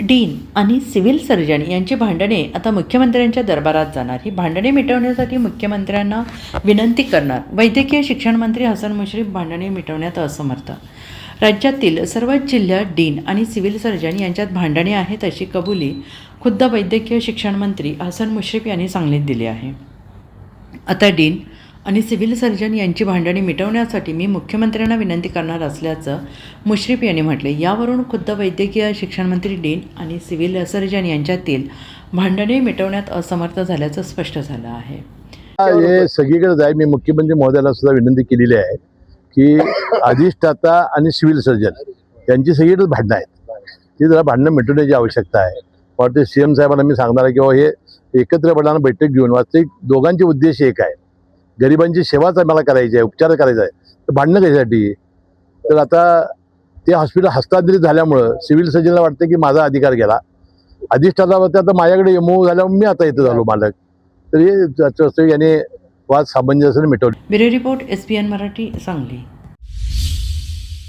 Dean आणि civil surgeon यांची भांडणे आता मुख्यमंत्र्यांच्या दरबारात जाणार. ही भांडणे मिटवण्यासाठी मुख्यमंत्र्यांना विनंती करणार. वैद्यकीय शिक्षण मंत्री हसन मुश्रीफ भांडणे मिटवण्यात असमर्थ. राज्यातील सर्वच जिल्ह्यात डीन आणि सिव्हिल सर्जन यांच्यात भांडणे आहेत अशी कबुली खुद्द वैद्यकीय शिक्षण मंत्री हसन मुश्रीफ यांनी सांगलीत दिली आहे. आता डीन आणि सिव्हिल सर्जन यांची भांडणे मिटवण्यासाठी मी मुख्यमंत्र्यांना विनंती करणार असल्याचं मुश्रीफ यांनी म्हटले. यावरून खुद्द वैद्यकीय शिक्षण मंत्री डीन आणि सिव्हिल सर्जन यांच्यातील भांडणे मिटवण्यात असमर्थ झाल्याचं स्पष्ट झालं आहे. हे सगळीकडे जाईल. मी मुख्यमंत्री महोदयाला सुद्धा विनंती केलेली आहे की अधिष्ठाता आणि सिव्हिल सर्जन यांची सगळीकडे भांडणं आहेत, ती जरा भांडणं मिटवण्याची आवश्यकता आहे. वाटते CM साहेबांना मी सांगणार आहे की हे एकत्रपणानं बैठक घेऊन वास्तविक दोघांचे उद्देश एक आहे, गरिबांची सेवाच आम्हाला करायची आहे, उपचार करायचा आहे. तर भांडणं कशासाठी? तर आता ते हॉस्पिटल हस्तांतरित झाल्यामुळं सिव्हिल सर्जनला वाटतं की माझा अधिकार गेला, अधिष्ठातावरती आता माझ्याकडे MOU झाल्यामुळे मी आता इथं झालो मालक. तर हे याने वाद सामंजस्याने मिटवले. Bureau report SPN Marathi Sangli.